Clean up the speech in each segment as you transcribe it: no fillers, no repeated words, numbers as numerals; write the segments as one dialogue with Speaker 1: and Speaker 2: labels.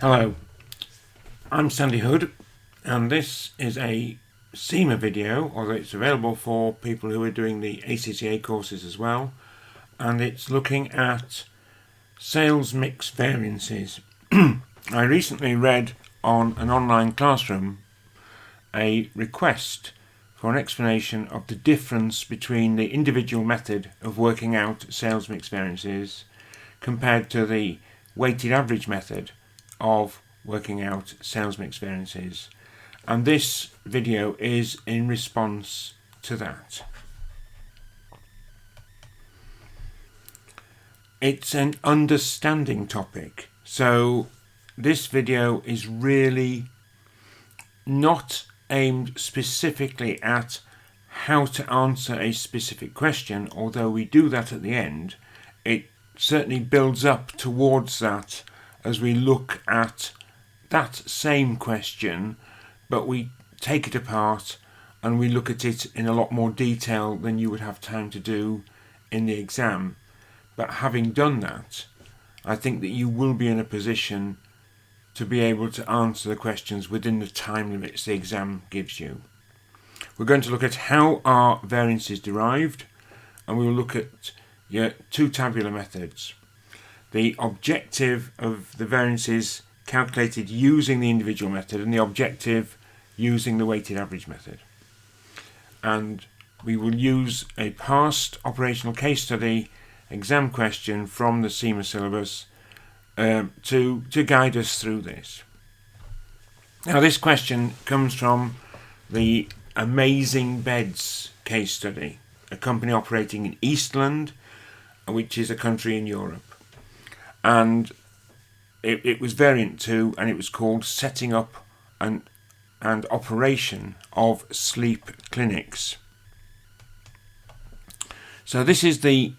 Speaker 1: Hello, I'm Sandy Hood, and this is a CIMA video, although it's available for people who are doing the ACCA courses as well, and it's looking at sales mix variances. I recently read on an online classroom a request for an explanation of the difference between the individual method of working out sales mix variances compared to the weighted average method of working out sales mix variances, and this video is in response to that. It's an understanding topic, so this video is really not aimed specifically at how to answer a specific question, although we do that at the end. It certainly builds up towards that as we look at that same question, but we take it apart and we look at it in a lot more detail than you would have time to do in the exam. But having done that, I think that you will be in a position to be able to answer the questions within the time limits the exam gives you. We're going to look at how are variances derived, and we will look at two tabular methods. The objective of the variances calculated using the individual method, and the objective using the weighted average method. And we will use a past operational case study exam question from the CIMA syllabus to guide us through this. Now, this question comes from the Amazing Beds case study, a company operating in Eastland, which is a country in Europe. And it was variant 2, and it was called setting up and operation of sleep clinics. So this is the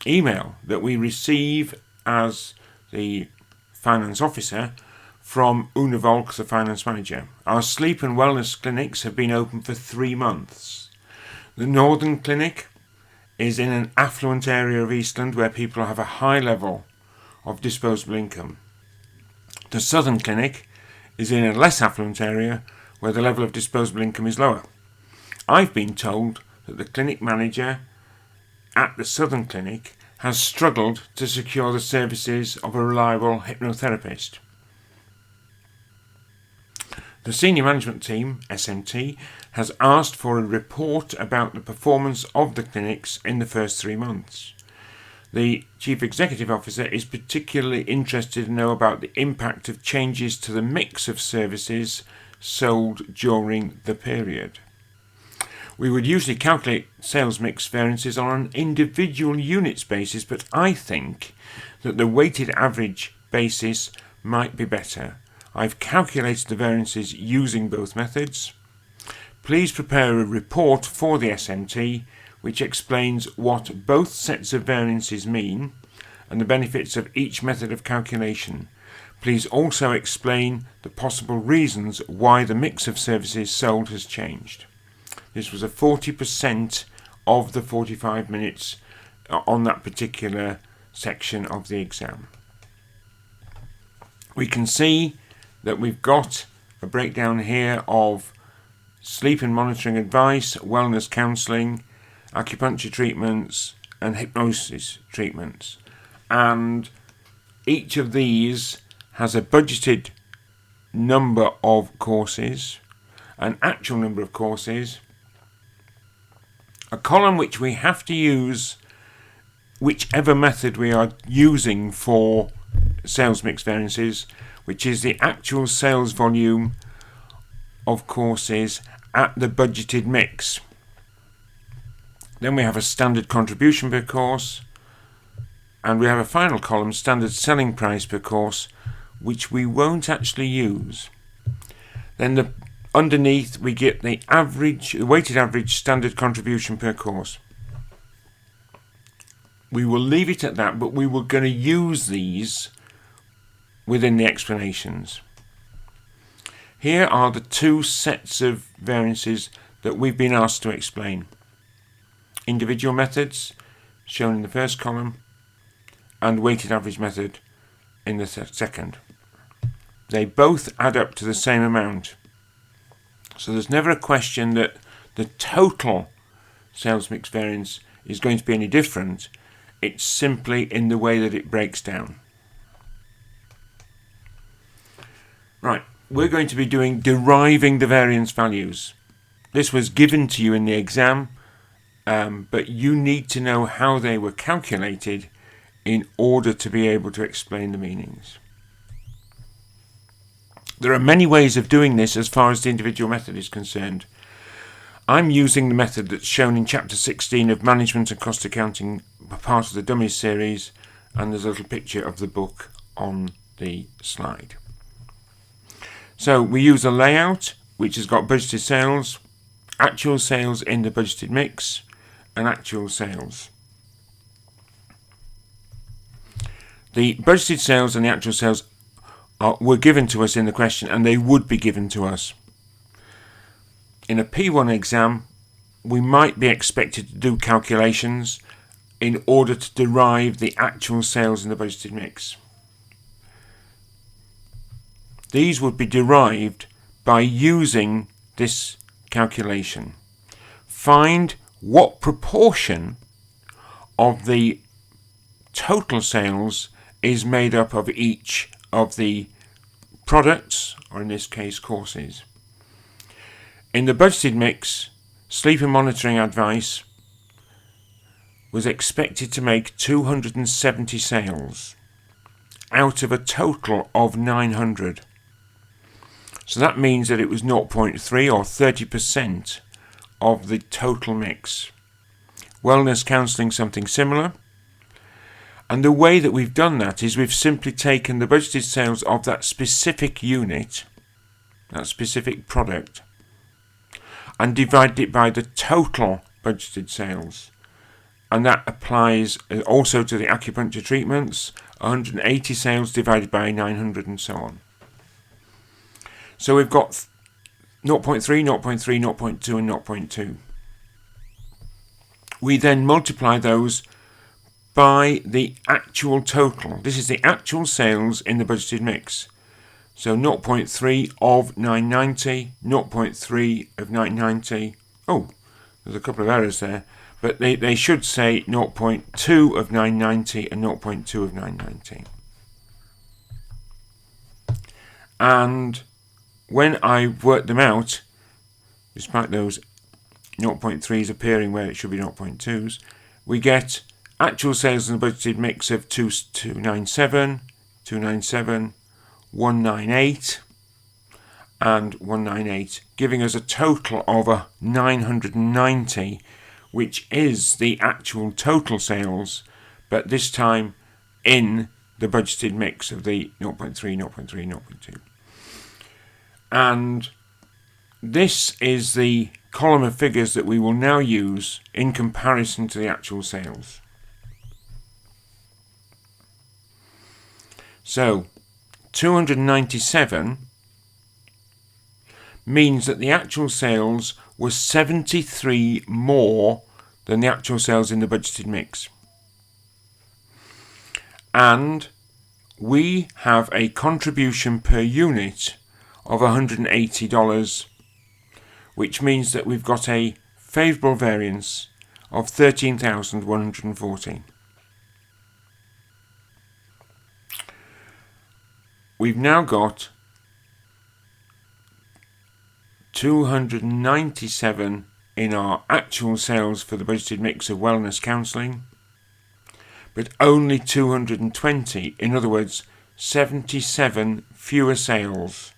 Speaker 1: email that we receive as the finance officer from Una Volk, the finance manager. Our sleep and wellness clinics have been open for 3 months. The Northern Clinic is in an affluent area of Eastland where people have a high level of disposable income. The Southern Clinic is in a less affluent area where the level of disposable income is lower. I've been told that the clinic manager at the Southern Clinic has struggled to secure the services of a reliable hypnotherapist. The senior management team, SMT, has asked for a report about the performance of the clinics in the first 3 months. The Chief Executive Officer is particularly interested to know about the impact of changes to the mix of services sold during the period. We would usually calculate sales mix variances on an individual units basis, but I think that the weighted average basis might be better. I've calculated the variances using both methods. Please prepare a report for the SMT which explains what both sets of variances mean and the benefits of each method of calculation. Please also explain the possible reasons why the mix of services sold has changed. This was a 40% of the 45 minutes on that particular section of the exam. We can see that we've got a breakdown here of sleep and monitoring advice, wellness counselling, acupuncture treatments and hypnosis treatments, and each of these has a budgeted number of courses, an actual number of courses, a column which we have to use whichever method we are using for sales mix variances, which is the actual sales volume of courses at the budgeted mix. Then we have a standard contribution per course, and we have a final column, standard selling price per course, which we won't actually use. Then underneath we get the weighted average standard contribution per course. We will leave it at that, but we were going to use these within the explanations. Here are the two sets of variances that we've been asked to explain. Individual methods, shown in the first column, and weighted average method in the second. They both add up to the same amount. So there's never a question that the total sales mix variance is going to be any different. It's simply in the way that it breaks down. Right, we're going to be doing deriving the variance values. This was given to you in the exam, but you need to know how they were calculated in order to be able to explain the meanings. There are many ways of doing this as far as the individual method is concerned. I'm using the method that's shown in Chapter 16 of Management and Cost Accounting, part of the Dummies series, and there's a little picture of the book on the slide. So we use a layout which has got budgeted sales, actual sales in the budgeted mix, and actual sales. The budgeted sales and the actual sales were given to us in the question, and they would be given to us. In a P1 exam, we might be expected to do calculations in order to derive the actual sales in the budgeted mix. These would be derived by using this calculation. Find what proportion of the total sales is made up of each of the products, or in this case courses. In the budgeted mix, sleep and monitoring advice was expected to make 270 sales out of a total of 900. So that means that it was 0.3 or 30% of the total mix. Wellness counselling, something similar. And the way that we've done that is we've simply taken the budgeted sales of that specific unit, that specific product, and divided it by the total budgeted sales. And that applies also to the acupuncture treatments, 180 sales divided by 900 and so on. So we've got 0.3, 0.3, 0.2 and 0.2. We then multiply those by the actual total. This is the actual sales in the budgeted mix. So 0.3 of 990, 0.3 of 990. Oh, there's a couple of errors there. But they should say 0.2 of 990 and 0.2 of 990. And when I work them out, despite those 0.3s appearing where it should be 0.2s, we get actual sales in the budgeted mix of 297, 297, 198 and 198, giving us a total of 990, which is the actual total sales, but this time in the budgeted mix of the 0.3, 0.3, 0.2. And this is the column of figures that we will now use in comparison to the actual sales. So 297 means that the actual sales was 73 more than the actual sales in the budgeted mix. And we have a contribution per unit of $180, which means that we've got a favourable variance of 13,114. We've now got 297 in our actual sales for the budgeted mix of wellness counselling, but only 220, in other words, 77 fewer sales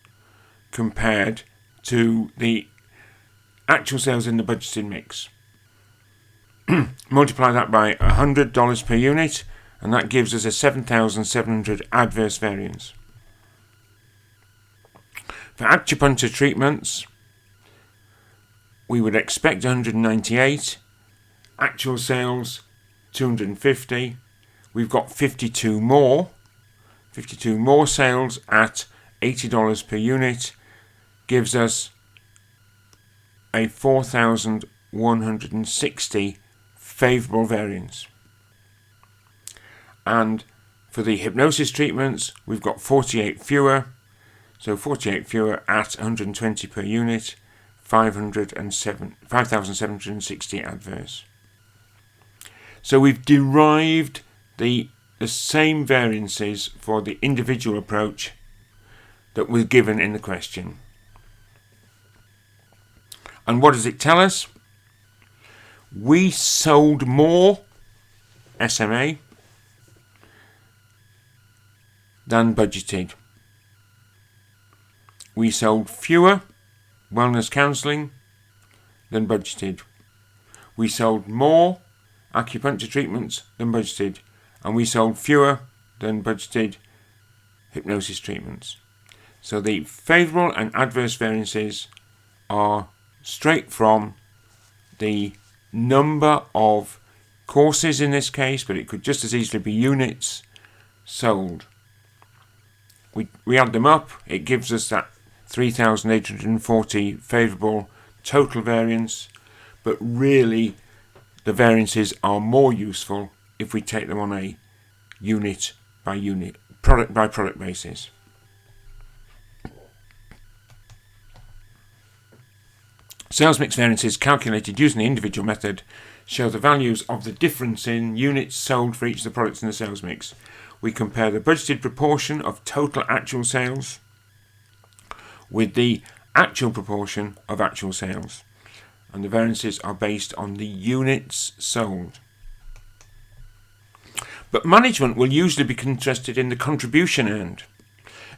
Speaker 1: compared to the actual sales in the budgeted mix. Multiply that by $100 per unit, and that gives us a 7,700 adverse variance. For acupuncture treatments, we would expect 198, actual sales 250. We've got 52 more sales at $80 per unit, gives us a 4,160 favourable variance. And For the hypnosis treatments, we've got 48 fewer. So 48 fewer at 120 per unit, 5,760 adverse. So we've derived the same variances for the individual approach that was given in the question. And what does it tell us? We sold more SMA than budgeted. We sold fewer wellness counselling than budgeted. We sold more acupuncture treatments than budgeted, and we sold fewer than budgeted hypnosis treatments. So the favourable and adverse variances are straight from the number of courses in this case, but it could just as easily be units sold. We add them up, it gives us that 3,840 favourable total variance, but really the variances are more useful if we take them on a unit by unit, product by product basis. Sales mix variances calculated using the individual method show the values of the difference in units sold for each of the products in the sales mix. We compare the budgeted proportion of total actual sales with the actual proportion of actual sales, and the variances are based on the units sold. But management will usually be interested in the contribution earned.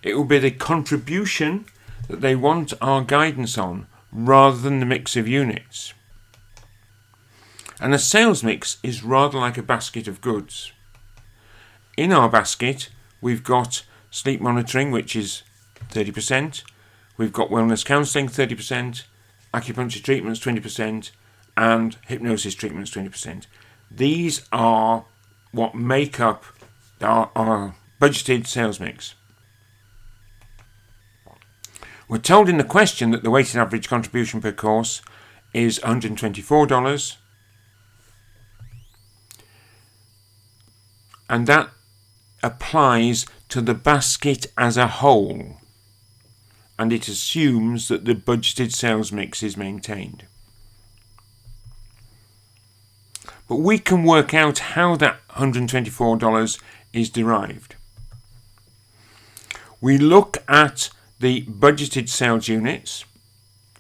Speaker 1: It will be the contribution that they want our guidance on rather than the mix of units. And a sales mix is rather like a basket of goods. In our basket, we've got sleep monitoring, which is 30%. We've got wellness counselling, 30%. Acupuncture treatments, 20%. And hypnosis treatments, 20%. These are what make up our budgeted sales mix. We're told in the question that the weighted average contribution per course is $124, and that applies to the basket as a whole, and it assumes that the budgeted sales mix is maintained. But we can work out how that $124 is derived. We look at the budgeted sales units,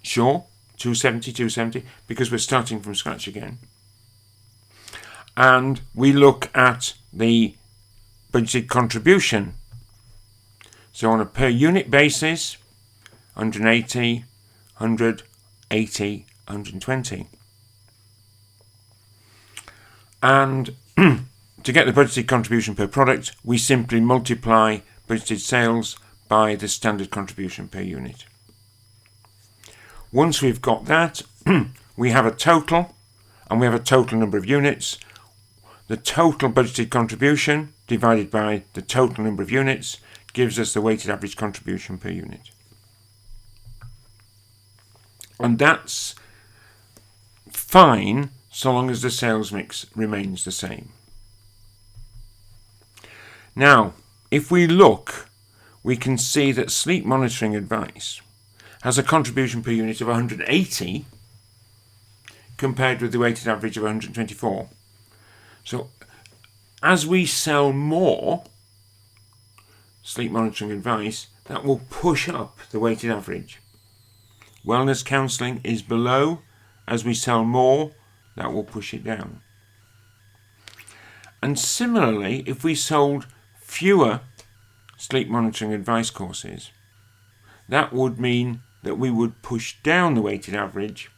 Speaker 1: sure, 270, because we're starting from scratch again. And we look at the budgeted contribution. So on a per unit basis, 180, 180, 120. And to get the budgeted contribution per product, we simply multiply budgeted sales by the standard contribution per unit. Once we've got that, we have a total, and we have a total number of units. The total budgeted contribution divided by the total number of units gives us the weighted average contribution per unit. And that's fine so long as the sales mix remains the same. Now, if we look, we can see that sleep monitoring advice has a contribution per unit of 180 compared with the weighted average of 124. So as we sell more sleep monitoring advice, that will push up the weighted average. Wellness counselling is below. As we sell more, that will push it down. And similarly, if we sold fewer sleep monitoring advice courses, that would mean that we would push down the weighted average.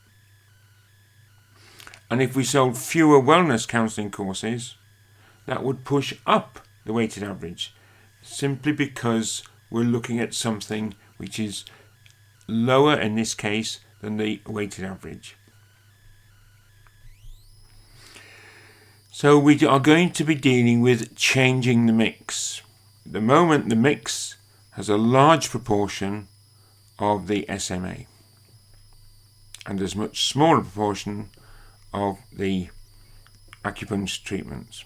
Speaker 1: And if we sold fewer wellness counselling courses, that would push up the weighted average, simply because we're looking at something which is lower in this case than the weighted average. So we are going to be dealing with changing the mix. At the moment, the mix has a large proportion of the SMA, and there's much smaller proportion of the acupuncture treatments.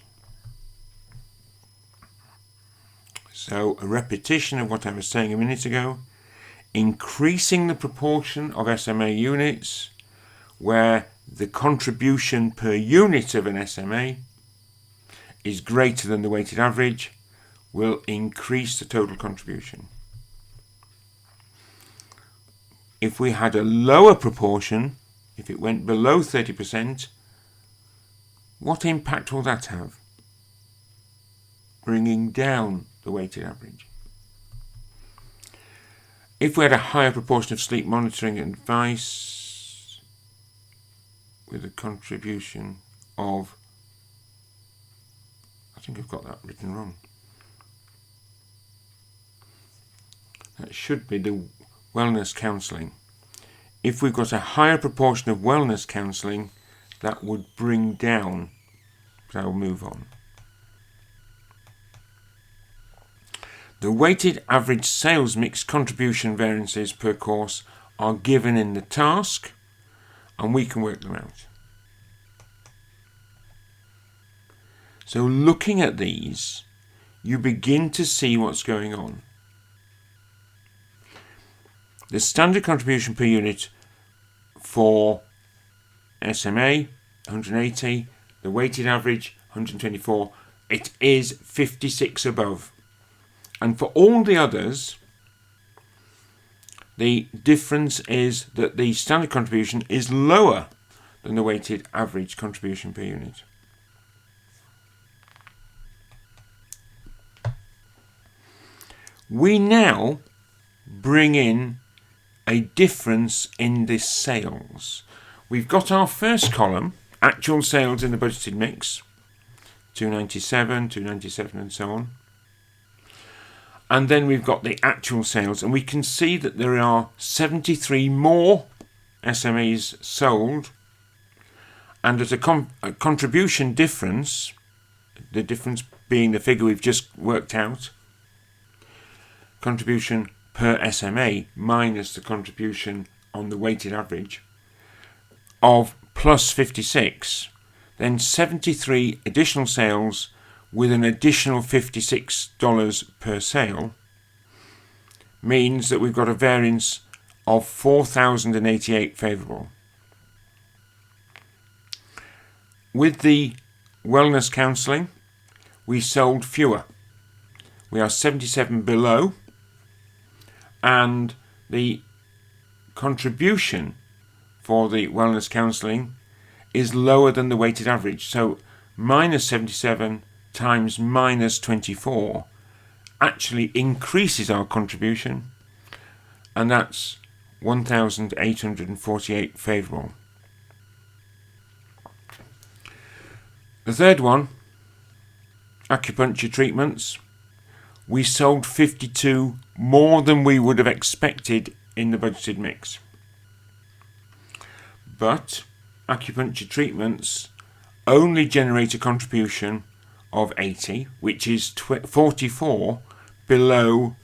Speaker 1: So a repetition of what I was saying a minute ago, increasing the proportion of SMA units where the contribution per unit of an SMA is greater than the weighted average will increase the total contribution. If we had a lower proportion, if it went below 30%, what impact will that have? Bringing down the weighted average. If we had a higher proportion of sleep monitoring advice with a contribution of, I think I've got that written wrong. That should be the wellness counselling. If we've got a higher proportion of wellness counselling, that would bring down, but I'll move on. The weighted average sales mix contribution variances per course are given in the task, and we can work them out. So looking at these, you begin to see what's going on. The standard contribution per unit for SMA, 180, the weighted average, 124, it is 56 above. And for all the others, the difference is that the standard contribution is lower than the weighted average contribution per unit. We now bring in a difference in the sales. We've got our first column, actual sales in the budgeted mix, 297, 297 and so on. And then we've got the actual sales, and we can see that there are 73 more SMEs sold, and at a contribution difference, the difference being the figure we've just worked out, contribution per SMA minus the contribution on the weighted average, of plus 56, then 73 additional sales with an additional $56 per sale means that we've got a variance of 4,088 favourable. With the wellness counselling, we sold fewer. We are 77 below, and the contribution for the wellness counselling is lower than the weighted average. So minus 77 times minus 24 actually increases our contribution, and that's 1,848 favourable. The third one, acupuncture treatments, we sold 52 more than we would have expected in the budgeted mix. But acupuncture treatments only generate a contribution of 80, which is 44 below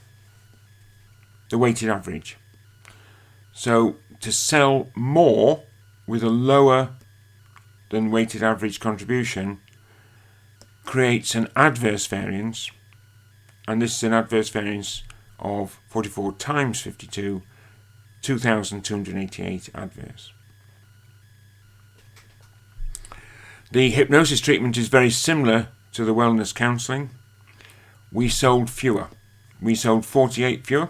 Speaker 1: the weighted average. So to sell more with a lower than weighted average contribution creates an adverse variance, and this is an adverse variance of 44 times 52, 2,288 adverse. The hypnosis treatment is very similar to the wellness counselling. We sold fewer. We sold 48 fewer,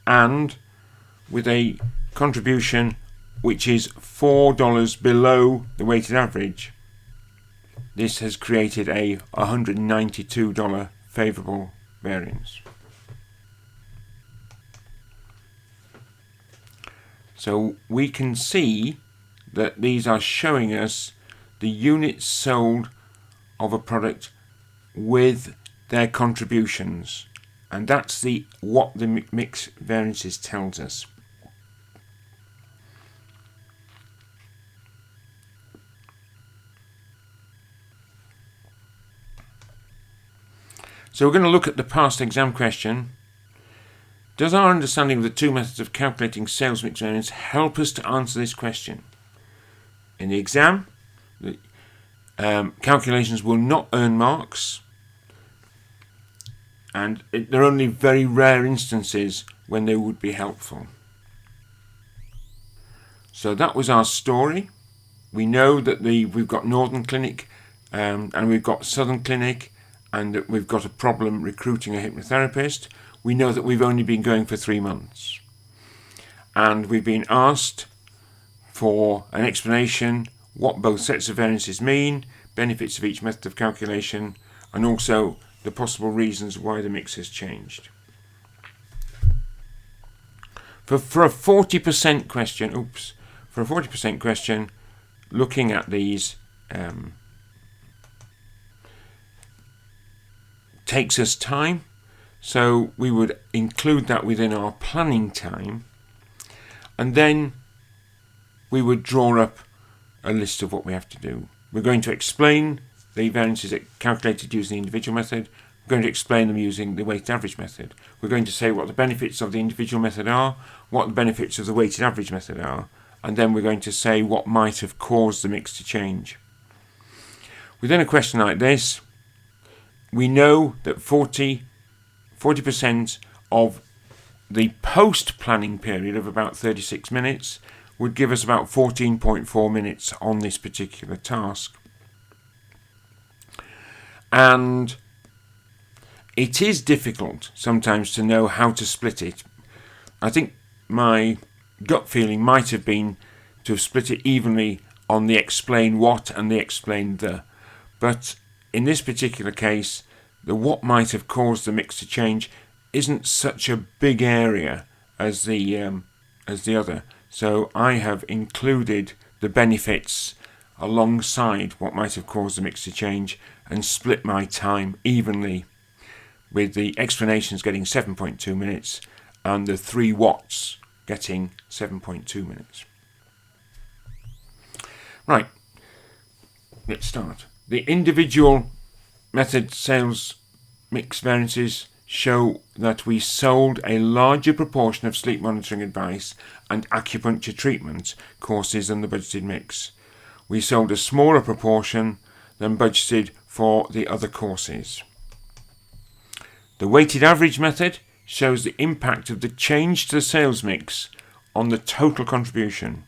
Speaker 1: and with a contribution which is $4 below the weighted average, this has created a $192 favourable variance. So we can see that these are showing us the units sold of a product with their contributions, and that's what the mix variances tells us. So we're going to look at the past exam question. Does our understanding of the two methods of calculating sales mix variance help us to answer this question? In the exam, the calculations will not earn marks, and there are only very rare instances when they would be helpful. So that was our story. We know that we've got Northern Clinic and we've got Southern Clinic, and that we've got a problem recruiting a hypnotherapist. We know that we've only been going for 3 months. And we've been asked for an explanation what both sets of variances mean, benefits of each method of calculation, and also the possible reasons why the mix has changed. For a 40% question, looking at these takes us time, so we would include that within our planning time, and then we would draw up a list of what we have to do. We're going to explain the variances calculated using the individual method. We're going to explain them using the weighted average method. We're going to say what the benefits of the individual method are, what the benefits of the weighted average method are, and then we're going to say what might have caused the mix to change. Within a question like this, we know that 40% of the post-planning period of about 36 minutes would give us about 14.4 minutes on this particular task. And it is difficult sometimes to know how to split it. I think my gut feeling might have been to have split it evenly on the explain what and the explain the. But in this particular case, the what might have caused the mix to change isn't such a big area as the other. So I have included the benefits alongside what might have caused the mix to change and split my time evenly, with the explanations getting 7.2 minutes and the 3 whats getting 7.2 minutes. Right, let's start. The individual method sales mix variances show that we sold a larger proportion of sleep monitoring advice and acupuncture treatment courses than the budgeted mix. We sold a smaller proportion than budgeted for the other courses. The weighted average method shows the impact of the change to the sales mix on the total contribution.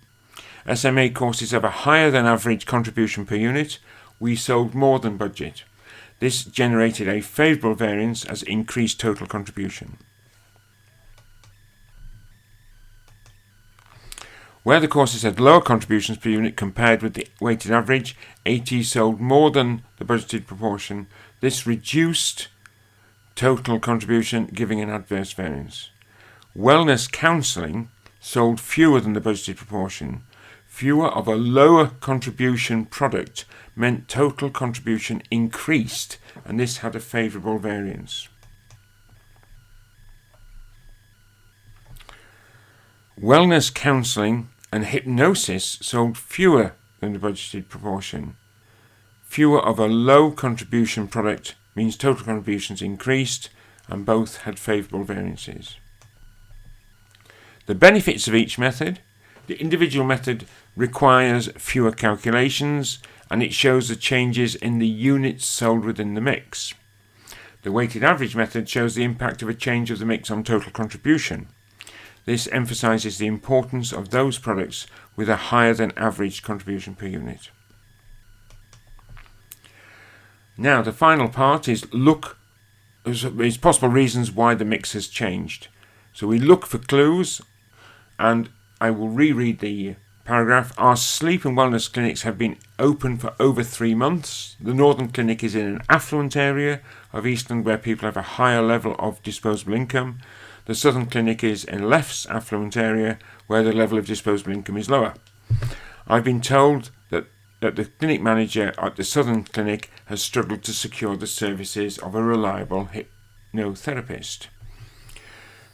Speaker 1: SMA courses have a higher than average contribution per unit. We sold more than budget. This generated a favourable variance as increased total contribution. Where the courses had lower contributions per unit compared with the weighted average, AT sold more than the budgeted proportion. This reduced total contribution, giving an adverse variance. Wellness counselling sold fewer than the budgeted proportion. Fewer of a lower contribution product meant total contribution increased, and this had a favourable variance. Wellness counselling and hypnosis sold fewer than the budgeted proportion. Fewer of a low contribution product means total contributions increased, and both had favourable variances. The benefits of each method. The individual method requires fewer calculations, and it shows the changes in the units sold within the mix. The weighted average method shows the impact of a change of the mix on total contribution. This emphasises the importance of those products with a higher than average contribution per unit. Now the final part is possible reasons why the mix has changed. So we look for clues, and I will reread the paragraph. Our sleep and wellness clinics have been open for over 3 months. The Northern Clinic is in an affluent area of Eastland where people have a higher level of disposable income. The Southern Clinic is in a less affluent area where the level of disposable income is lower. I've been told that the clinic manager at the Southern Clinic has struggled to secure the services of a reliable hypnotherapist.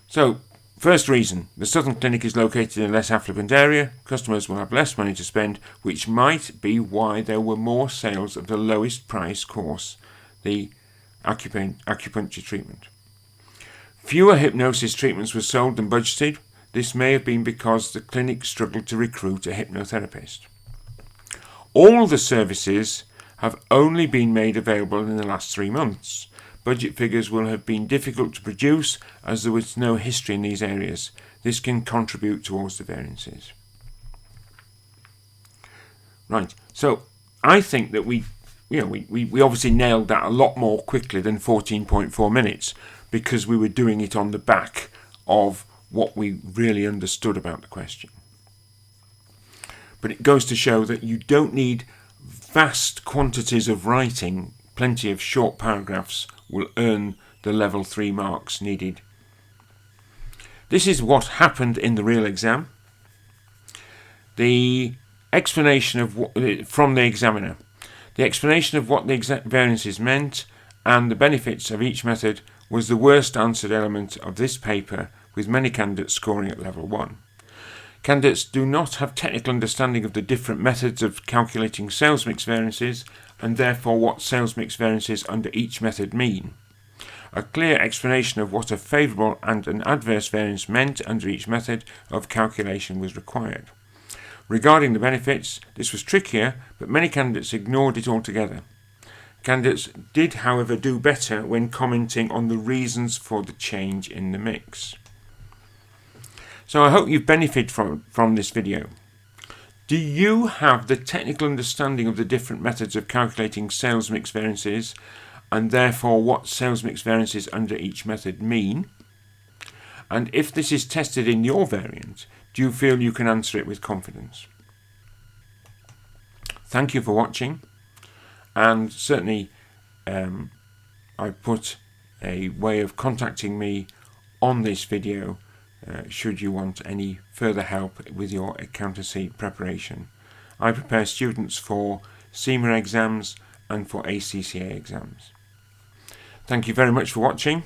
Speaker 1: So, first reason, the Southern Clinic is located in a less affluent area. Customers will have less money to spend, which might be why there were more sales of the lowest price course, the acupuncture treatment. Fewer hypnosis treatments were sold than budgeted. This may have been because the clinic struggled to recruit a hypnotherapist. All the services have only been made available in the last 3 months. budget figures will have been difficult to produce as there was no history in these areas. This can contribute towards the variances. Right, so I think that we obviously nailed that a lot more quickly than 14.4 minutes because we were doing it on the back of what we really understood about the question. But it goes to show that you don't need vast quantities of writing. Plenty of short paragraphs will earn the level 3 marks needed. This is what happened in the real exam. The explanation of from the examiner. The explanation of what the variances meant and the benefits of each method was the worst answered element of this paper, with many candidates scoring at level 1. Candidates do not have technical understanding of the different methods of calculating sales mix variances and therefore what sales mix variances under each method mean. A clear explanation of what a favourable and an adverse variance meant under each method of calculation was required. Regarding the benefits, this was trickier, but many candidates ignored it altogether. Candidates did, however, do better when commenting on the reasons for the change in the mix. So I hope you've benefited from this video. Do you have the technical understanding of the different methods of calculating sales mix variances and therefore what sales mix variances under each method mean? And if this is tested in your variant, do you feel you can answer it with confidence? Thank you for watching, and certainly I put a way of contacting me on this video should you want any further help with your accountancy preparation. I prepare students for CIMA exams and for ACCA exams. Thank you very much for watching.